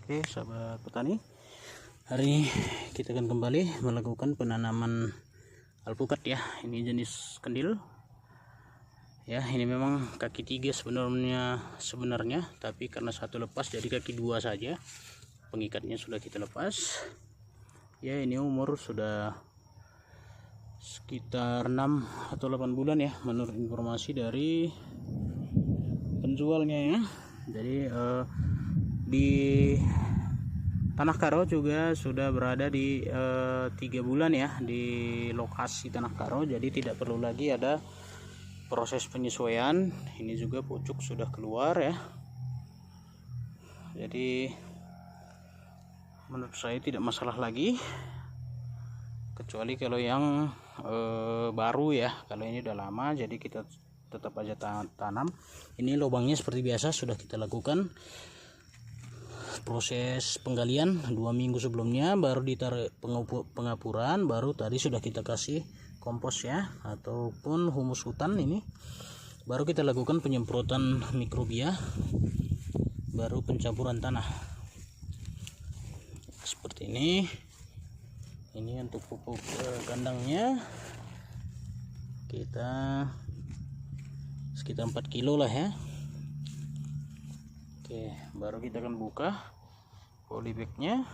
Oke, sahabat petani, hari ini kita akan kembali melakukan penanaman alpukat ya. Ini jenis kendil ya. Ini memang kaki 3 sebenarnya, tapi karena satu lepas jadi kaki 2 saja. Pengikatnya sudah kita lepas ya. Ini umur sudah sekitar 6 atau 8 bulan ya, menurut informasi dari penjualnya ya. Jadi di Tanah Karo juga sudah berada di 3 bulan ya di lokasi Tanah Karo, jadi tidak perlu lagi ada proses penyesuaian. Ini juga pucuk sudah keluar ya, jadi menurut saya tidak masalah lagi, kecuali kalau yang baru ya. Kalau ini udah lama, jadi kita tetap aja tanam. Ini lubangnya seperti biasa sudah kita lakukan proses penggalian 2 minggu sebelumnya, baru ditaruh pengapuran, baru tadi sudah kita kasih kompos ya, ataupun humus hutan. Ini baru kita lakukan penyemprotan mikrobia, baru pencampuran tanah seperti ini. Ini untuk pupuk kandangnya kita sekitar 4 kilo lah ya. Oke, baru kita akan buka polybagnya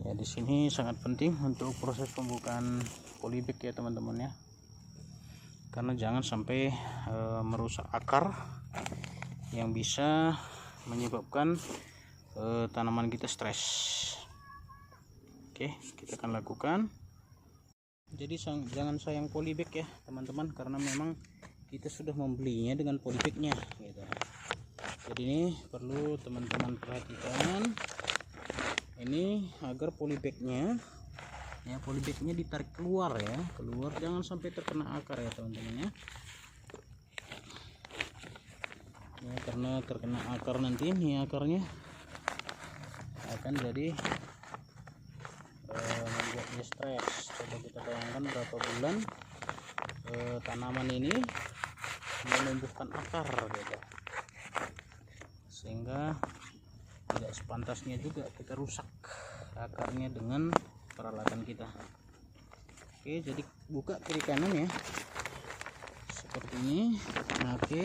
ya. Di sini sangat penting untuk proses pembukaan polybag ya teman-teman ya, karena jangan sampai merusak akar yang bisa menyebabkan tanaman kita stres. Oke, kita akan lakukan. Jadi jangan sayang polybag ya teman-teman, karena memang kita sudah membelinya dengan polybagnya gitu. Jadi ini perlu teman-teman perhatikan ini, agar polybagnya ya, polybagnya ditarik keluar ya, keluar, jangan sampai terkena akar ya teman-teman ya. Ya, karena terkena akar nanti ini akarnya akan jadi membuat dia stres. Coba kita bayangkan berapa bulan tanaman ini menumbuhkan akar gitu, sehingga tidak sepantasnya juga kita rusak akarnya dengan peralatan kita. Oke, jadi buka kiri kanan ya seperti ini. Nah, oke,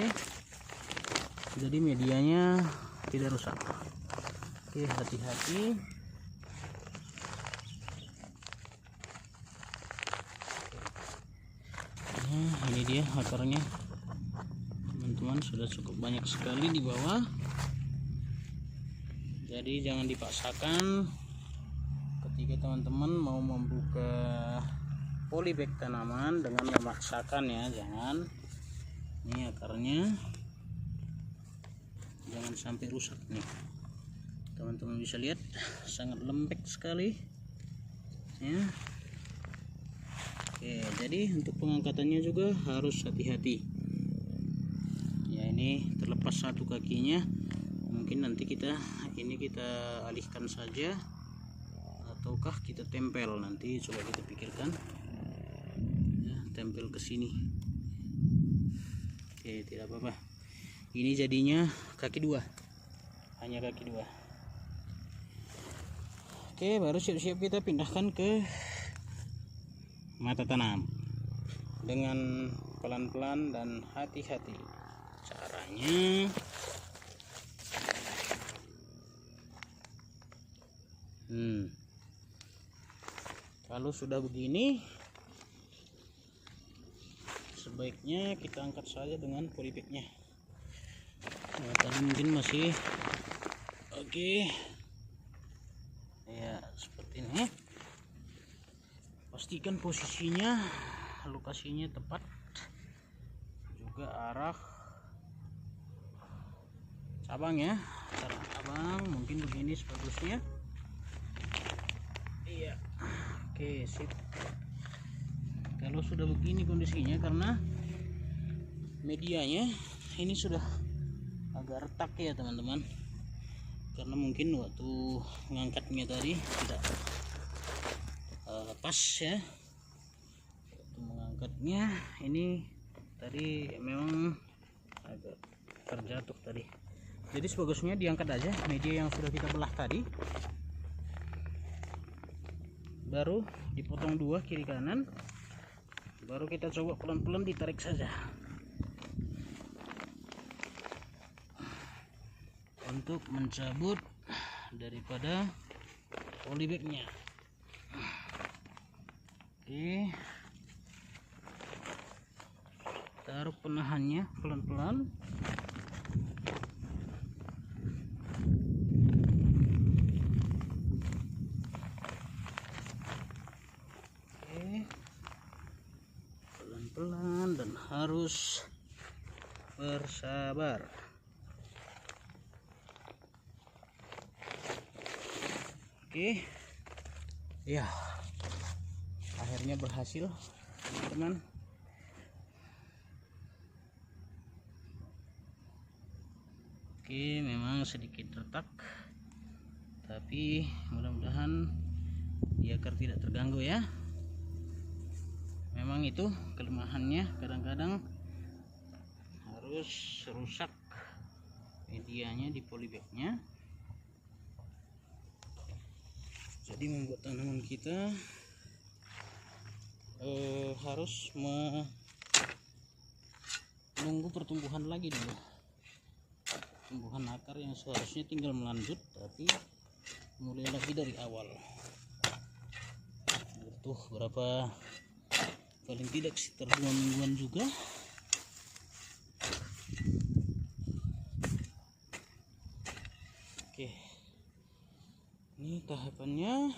jadi medianya tidak rusak. Oke, hati-hati. Nah, ini dia akarnya teman-teman, sudah cukup banyak sekali di bawah. Jadi jangan dipaksakan ketika teman-teman mau membuka polybag tanaman dengan memaksakan ya, jangan. Ini akarnya jangan sampai rusak nih teman-teman, bisa lihat sangat lembek sekali ya. Oke, jadi untuk pengangkatannya juga harus hati-hati ya. Ini terlepas satu kakinya, mungkin nanti kita alihkan saja, ataukah kita tempel nanti, coba kita pikirkan ya, tempel ke sini. Oke, tidak apa-apa. Ini jadinya kaki 2, hanya kaki 2. Oke, baru siap-siap kita pindahkan ke mata tanam dengan pelan-pelan dan hati-hati. Caranya kalau sudah begini, sebaiknya kita angkat saja dengan polybagnya. Nah, tadi mungkin masih oke ya, seperti ini. Pastikan posisinya, lokasinya tepat, juga arah cabang ya, arah cabang mungkin begini sebagusnya. Iya, oke, sip. Kalau sudah begini kondisinya, karena medianya ini sudah agak retak ya teman-teman, karena mungkin waktu ngangkatnya tadi tidak pas ya. Waktu mengangkatnya ini tadi memang agak terjatuh tadi. Jadi sebagusnya diangkat aja media yang sudah kita belah tadi, baru dipotong dua kiri kanan, baru kita coba pelan-pelan ditarik saja untuk mencabut daripada polybagnya. Oke, taruh penahannya pelan-pelan. Pelan-pelan dan harus bersabar. Oke, ya, akhirnya berhasil, teman-teman. Oke, memang sedikit retak, tapi mudah-mudahan biar tidak terganggu ya. Memang itu kelemahannya, kadang-kadang harus rusak medianya di polybagnya, jadi membuat tanaman kita harus menunggu pertumbuhan lagi dulu, pertumbuhan akar yang seharusnya tinggal melanjut tapi mulai lagi dari awal. Butuh berapa, paling tidak sekitar 2 mingguan juga. Oke, ini tahapannya,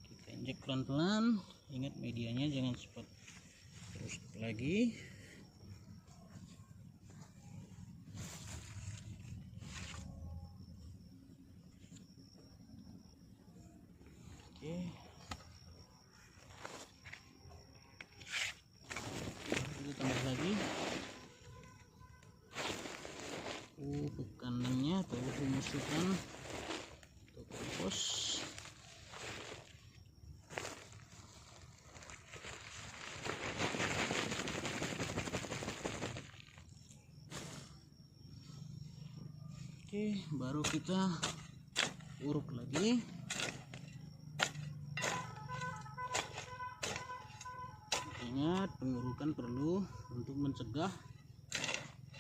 kita injek pelan-pelan. Ingat medianya jangan cepat terus lagi. Oke, kita tambah lagi pupuk kandangnya atau humusan atau kompos. Oke, baru kita uruk lagi. Ingat, pengurukan perlu untuk mencegah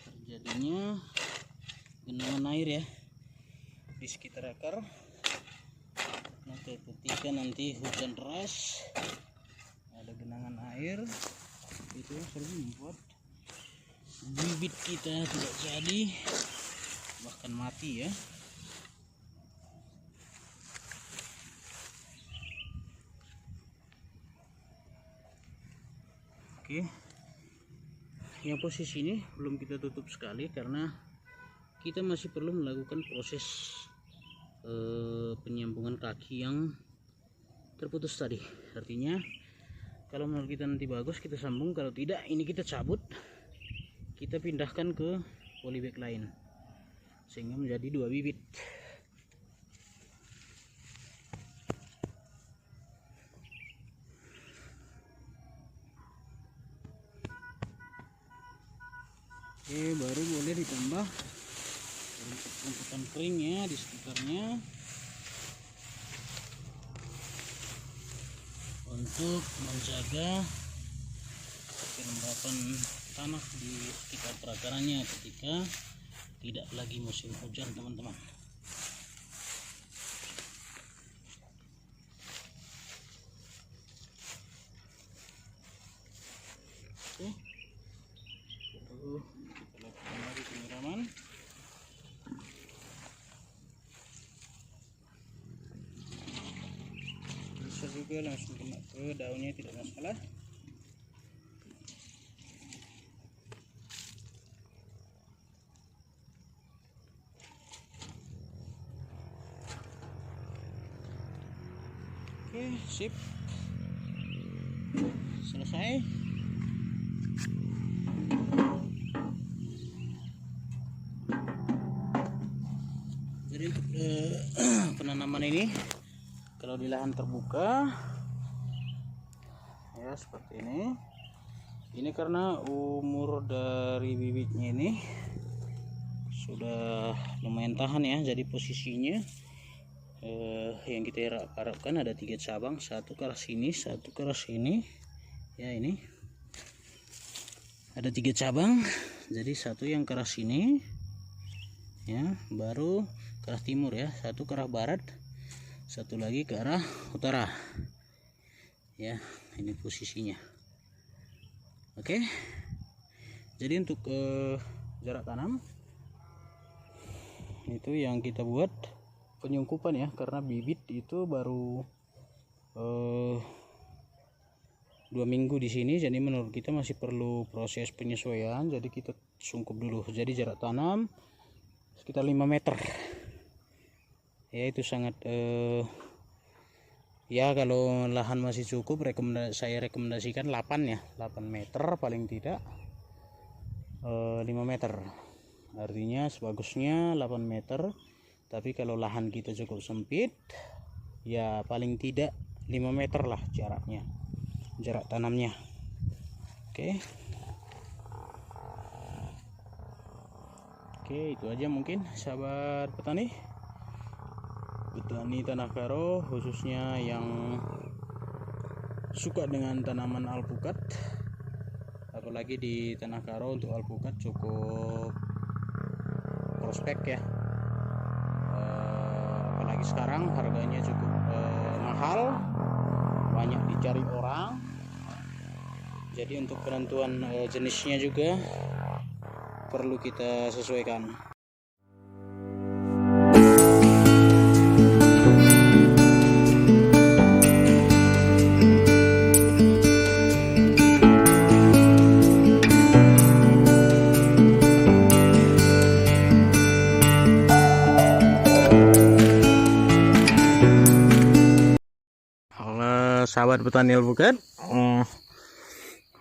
terjadinya genangan air ya di sekitar akar. Nanti ketika nanti hujan deras ada genangan air, itu sering membuat bibit kita tidak jadi, bahkan mati ya. Oke, yang posisi ini belum kita tutup sekali karena kita masih perlu melakukan proses penyambungan kaki yang terputus tadi. Artinya kalau menurut kita nanti bagus kita sambung, kalau tidak ini kita cabut, kita pindahkan ke polybag lain sehingga menjadi 2 bibit. Oke, baru boleh ditambah rumput-rumputan kering ya di sekitarnya untuk menjaga kelembapan tanah di sekitar perakarannya ketika tidak lagi musim hujan, teman-teman. Oke, lalu kita lakukan lagi penyiraman. Bisa juga langsung kena ke daunnya, tidak masalah. Oke, sip, selesai. Jadi untuk penanaman ini kalau di lahan terbuka ya seperti ini karena umur dari bibitnya ini sudah lumayan tahan ya. Jadi posisinya yang kita harapkan ada 3 cabang, satu ke arah sini, satu ke arah sini ya. Ini ada 3 cabang, jadi satu yang ke arah sini ya, baru ke arah timur ya, satu ke arah barat, satu lagi ke arah utara ya. Ini posisinya. Oke, jadi untuk jarak tanam itu yang kita buat penyungkupan ya, karena bibit itu baru 2 minggu di sini, jadi menurut kita masih perlu proses penyesuaian. Jadi kita sungkup dulu. Jadi jarak tanam sekitar 5 meter ya. Itu sangat ya, kalau lahan masih cukup saya rekomendasikan 8 ya, 8 meter paling tidak 5 meter. Artinya sebagusnya 8 meter. Tapi kalau lahan kita cukup sempit ya, paling tidak 5 meter lah jaraknya, jarak tanamnya. Oke, itu aja mungkin sahabat petani tanah karo, khususnya yang suka dengan tanaman alpukat. Apalagi di tanah karo untuk alpukat cukup prospek ya. Apalagi sekarang harganya cukup mahal, banyak dicari orang. Jadi untuk penentuan jenisnya juga perlu kita sesuaikan. Sahabat petani alpukat,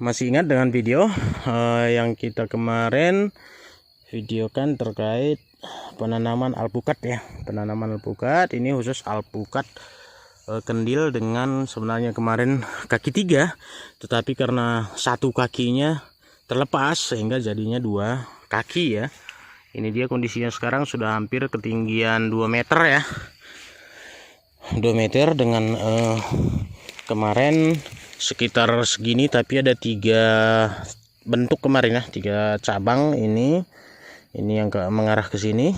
masih ingat dengan video yang kita kemarin videokan terkait penanaman alpukat ya. Penanaman alpukat ini khusus alpukat kendil, dengan sebenarnya kemarin kaki 3, tetapi karena satu kakinya terlepas sehingga jadinya 2 kaki ya. Ini dia kondisinya sekarang, sudah hampir ketinggian 2 meter ya, 2 meter dengan kemarin sekitar segini, tapi ada 3 bentuk kemarin ya, 3 cabang. Ini yang mengarah ke sini,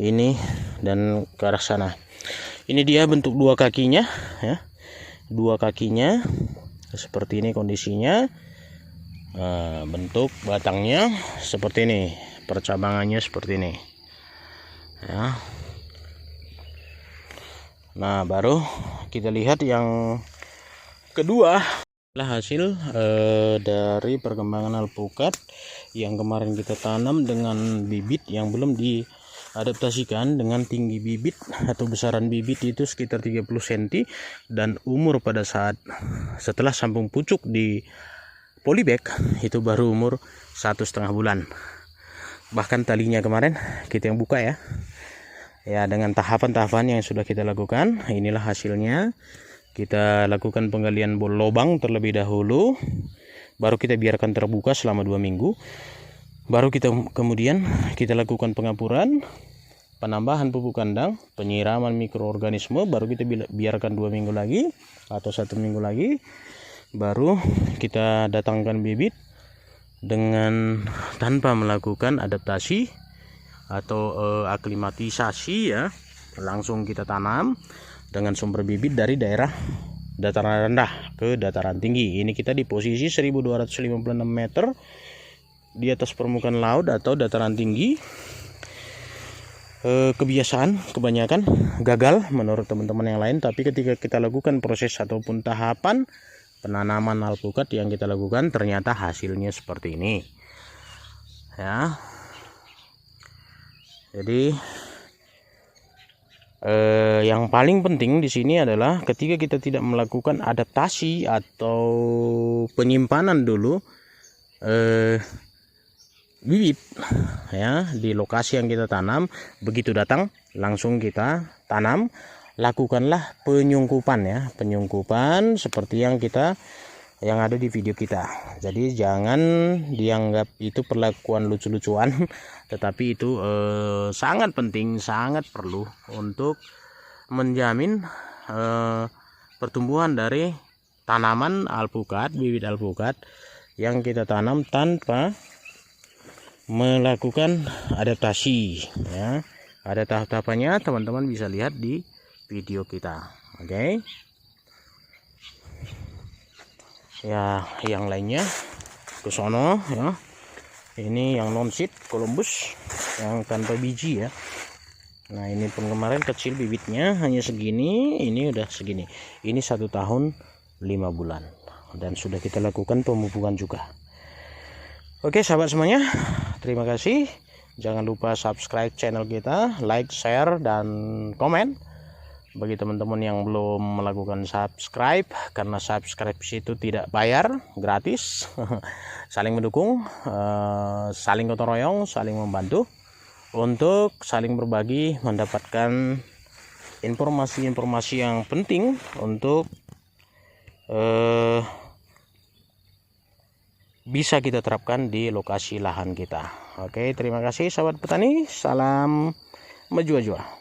ini dan ke arah sana. Ini dia bentuk 2 kakinya ya, 2 kakinya seperti ini kondisinya. Bentuk batangnya seperti ini, percabangannya seperti ini ya. Nah, baru kita lihat yang kedua adalah hasil dari perkembangan alpukat yang kemarin kita tanam dengan bibit yang belum diadaptasikan, dengan tinggi bibit atau besaran bibit itu sekitar 30 cm, dan umur pada saat setelah sambung pucuk di polybag itu baru umur 1,5 bulan. Bahkan talinya kemarin kita yang buka ya. Ya, dengan tahapan-tahapan yang sudah kita lakukan, inilah hasilnya. Kita lakukan penggalian lubang terlebih dahulu, baru kita biarkan terbuka selama 2 minggu. Baru kemudian kita lakukan pengapuran, penambahan pupuk kandang, penyiraman mikroorganisme, baru kita biarkan 2 minggu lagi atau 1 minggu lagi. Baru kita datangkan bibit dengan tanpa melakukan adaptasi atau aklimatisasi ya, langsung kita tanam dengan sumber bibit dari daerah dataran rendah ke dataran tinggi. Ini kita di posisi 1256 meter di atas permukaan laut atau dataran tinggi. Kebiasaan kebanyakan gagal menurut teman-teman yang lain, tapi ketika kita lakukan proses ataupun tahapan penanaman alpukat yang kita lakukan, ternyata hasilnya seperti ini ya. Jadi yang paling penting di sini adalah ketika kita tidak melakukan adaptasi atau penyimpanan dulu bibit ya di lokasi yang kita tanam, begitu datang langsung kita tanam. Lakukanlah penyungkupan ya, penyungkupan seperti yang kita yang ada di video kita. Jadi jangan dianggap itu perlakuan lucu-lucuan, tetapi itu sangat penting, sangat perlu untuk menjamin pertumbuhan dari tanaman alpukat, bibit alpukat yang kita tanam tanpa melakukan adaptasi ya. Ada tahap-tahapannya, teman-teman bisa lihat di video kita. Oke. Ya, yang lainnya ke sono ya. Ini yang non seed Columbus yang tanpa biji ya. Nah, ini pun kemarin kecil bibitnya hanya segini, ini udah segini. Ini 1 tahun 5 bulan dan sudah kita lakukan pemupukan juga. Oke sahabat semuanya, terima kasih. Jangan lupa subscribe channel kita, like, share, dan komen. Bagi teman-teman yang belum melakukan subscribe, karena subscribe itu tidak bayar, gratis. Saling mendukung, saling gotong royong, saling membantu untuk saling berbagi, mendapatkan informasi-informasi yang penting untuk bisa kita terapkan di lokasi lahan kita. Oke, terima kasih sahabat petani. Salam maju-maju.